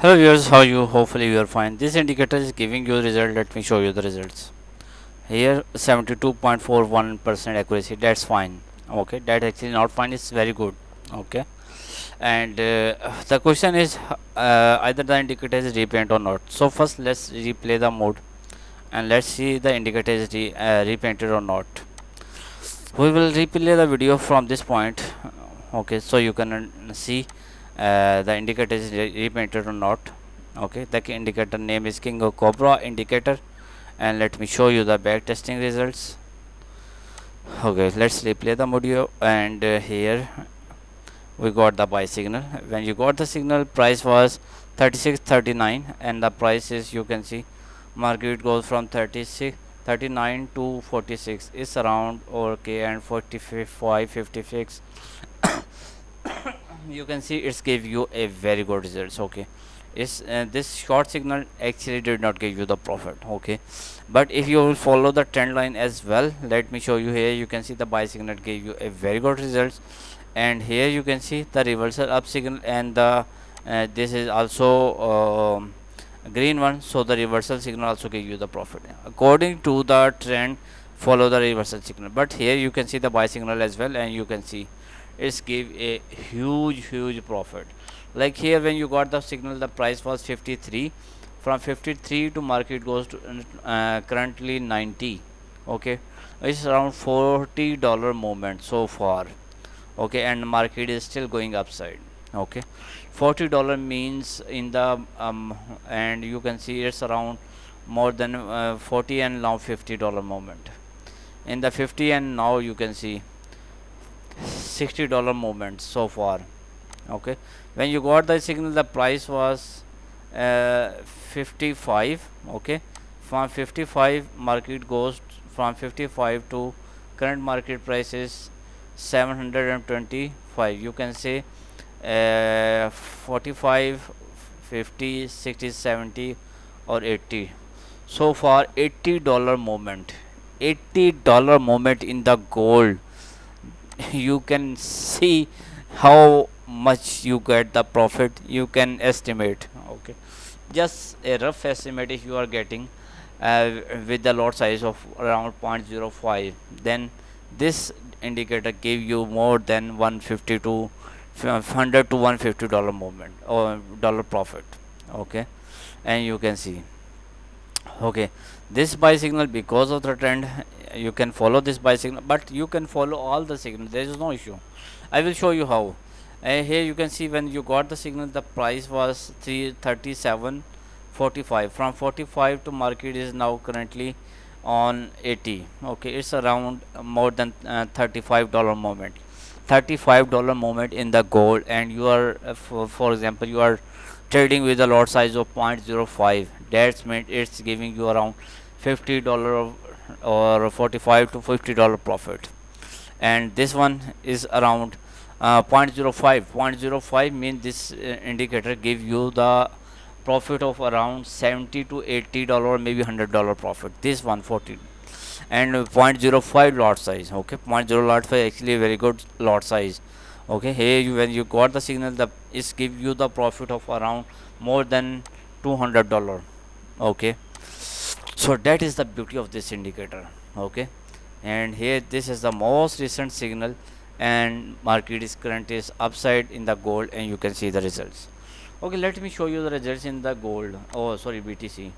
Hello viewers, how are you? Hopefully you are fine. This indicator is giving you result. Let me show you the results. Here 72.41% accuracy. That's fine. Okay, that actually not fine. It's very good. Okay, and the question is either the indicator is repaint or not. So first let's replay the mode and let's see the indicator is repainted or not. We will replay the video from this point. Okay, so you can see the indicator is repainted or not. Okay, the indicator name is King of Cobra indicator, and let me show you the back testing results. Okay, let's replay the video, and here we got the buy signal. When you got the signal, price was 36.39, and the price is, you can see, market goes from 39 to 46. It's around okay, and 45 56. You can see it's give you a very good results. Okay, is this short signal actually did not give you the profit. Okay, but if you will follow the trend line as well, let me show you. Here you can see the buy signal gave you a very good results, and here you can see the reversal up signal, and the this is also green one, so the reversal signal also give you the profit according to the trend. Follow the reversal signal, but here you can see the buy signal as well, and you can see it's give a huge profit. Like here, when you got the signal, the price was 53. From 53 to market goes to currently 90. Okay, it's around $40 movement so far. Okay, and market is still going upside. Okay, $40 means in the and you can see it's around more than 40 and now $50 movement in the 50, and now you can see $60 movement so far. Okay, when you got the signal, the price was 55. Okay, from 55 market goes from 55 to current market price is 725. You can say 45, 50, 60, 70 or 80. So far $80 movement, $80 movement in the gold. You can see how much you get the profit. You can estimate. Okay, just a rough estimate. If you are getting with the lot size of around 0.05, then this indicator give you more than 150 to 100 to $150 movement or dollar profit. Okay, and you can see. Okay, this buy signal, because of the trend, you can follow this buy signal, but you can follow all the signals. There is no issue. I will show you how. Here you can see when you got the signal, the price was 337.45. From 45 to market is now currently on 80. Okay, it's around more than $35 moment. $35 moment in the gold, and you are for example, you are trading with a lot size of 0.05. That's meant it's giving you around $50 or 45 to $50 profit. And this one is around 0.05. 0.05 means this indicator give you the profit of around 70 to $80, maybe $100 profit. This 140, and zero point zero 0.05 lot size. Okay, zero point 0.0 lot size actually a very good lot size. Okay, here you, when you got the signal, the is give you the profit of around more than $200. Okay, so that is the beauty of this indicator. Okay, and here this is the most recent signal, and market is current is upside in the gold, and you can see the results. Okay, let me show you the results in the gold. Oh, sorry, BTC.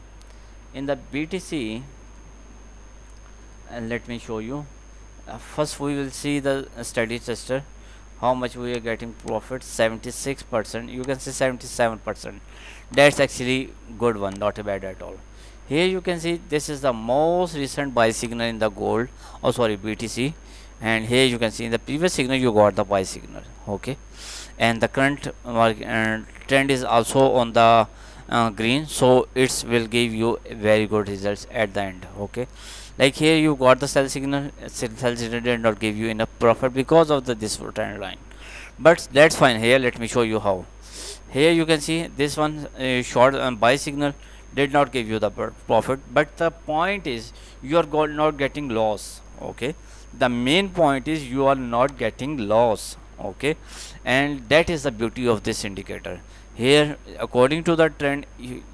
In the BTC, and let me show you. First we will see the steady tester, how much we are getting profit. 76%, you can say 77%. That's actually good one, not bad at all. Here you can see this is the most recent buy signal in the gold, oh sorry, BTC. And here you can see in the previous signal you got the buy signal. Okay, and the current trend is also on the green, so it will give you very good results at the end. Okay, like here you got the sell signal. Sell signal did not give you enough profit because of the this trend line, but that's fine. Here let me show you how. Here you can see this one short buy signal did not give you the profit, but the point is you are not getting loss. Okay, the main point is you are not getting loss. Okay, and that is the beauty of this indicator. Here, according to the trend,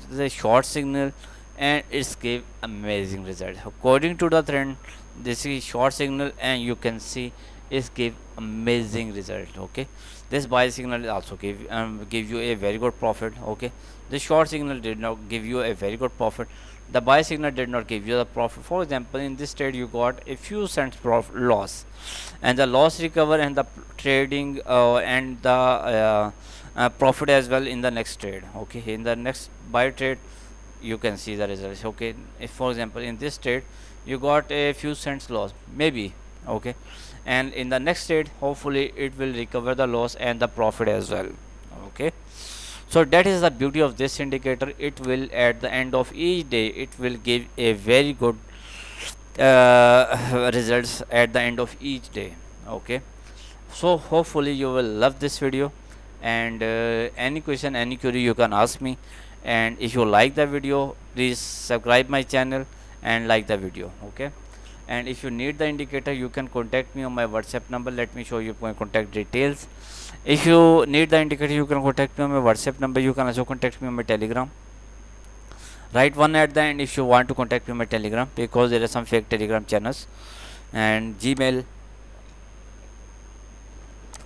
the short signal, and it's give amazing result. According to the trend, this is short signal, and you can see it's give amazing result. Okay, this buy signal also give you a very good profit. Okay, the short signal did not give you a very good profit. The buy signal did not give you the profit. For example, in this trade you got a few cents loss, and the loss recover, and the trading and the profit as well in the next trade. Okay, in the next buy trade you can see the results. Okay, if for example in this trade you got a few cents loss maybe. Okay, and in the next trade hopefully it will recover the loss and the profit as well. Okay, so that is the beauty of this indicator. It will at the end of each day it will give a very good results at the end of each day. Okay, so hopefully you will love this video, and any question, any query you can ask me. And if you like the video, please subscribe my channel and like the video. Okay, and if you need the indicator you can contact me on my WhatsApp number. Let me show you my contact details. If you need the indicator you can contact me on my WhatsApp number. You can also contact me on my Telegram. Write one at the end if you want to contact me on my Telegram, because there are some fake Telegram channels. And Gmail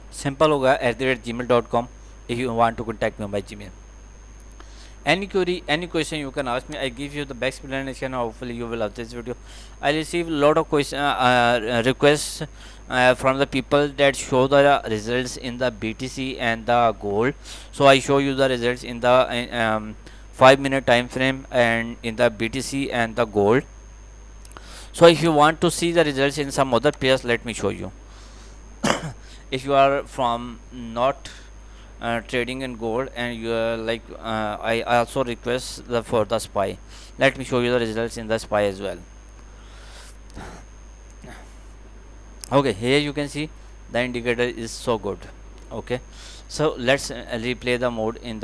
simple होगा @gmail.com if you want to contact me on my Gmail. Any query, any question you can ask me. I give you the best explanation. Hopefully you will love this video. I receive a lot of requests from the people that show the results in the BTC and the gold. So I show you the results in the 5-minute time frame and in the BTC and the gold. So if you want to see the results in some other pairs, let me show you. If you are from not trading in gold, and you are like I also request for the SPY. Let me show you the results in the SPY as well. Okay, here you can see the indicator is so good. Okay, so let's replay the mode in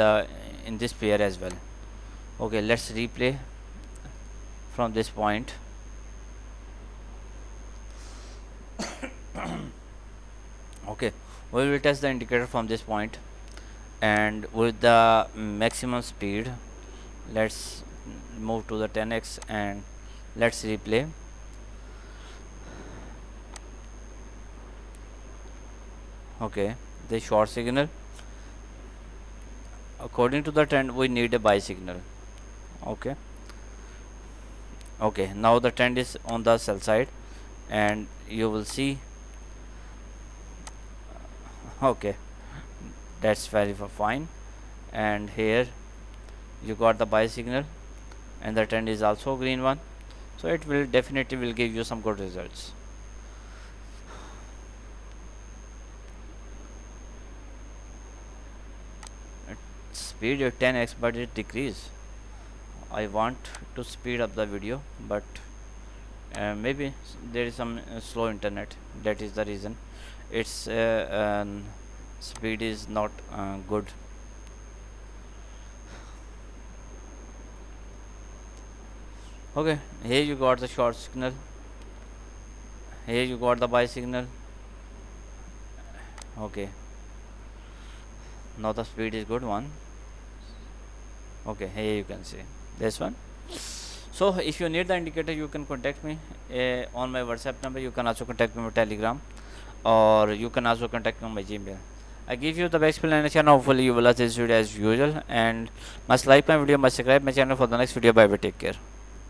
this pair as well. Okay, let's replay from this point. Okay, we will test the indicator from this point, and with the maximum speed let's move to the 10x and let's replay. Okay, the short signal, according to the trend we need a buy signal. Okay, okay, now the trend is on the sell side, and you will see. Okay, that's very fine. And here you got the buy signal, and the trend is also green one, so it will definitely will give you some good results. Speed is 10x, but it decrease. I want to speed up the video, but maybe there is some slow internet. That is the reason. Its speed is not good. Okay, here you got the short signal, here you got the buy signal. Okay, now the speed is good one. Okay, here you can see this one. So if you need the indicator you can contact me on my WhatsApp number. You can also contact me on Telegram, or you can also contact me on my Gmail. I give you the best explanation. Hopefully you will like this video as usual, and must like my video, must subscribe my channel for the next video. Bye bye, take care.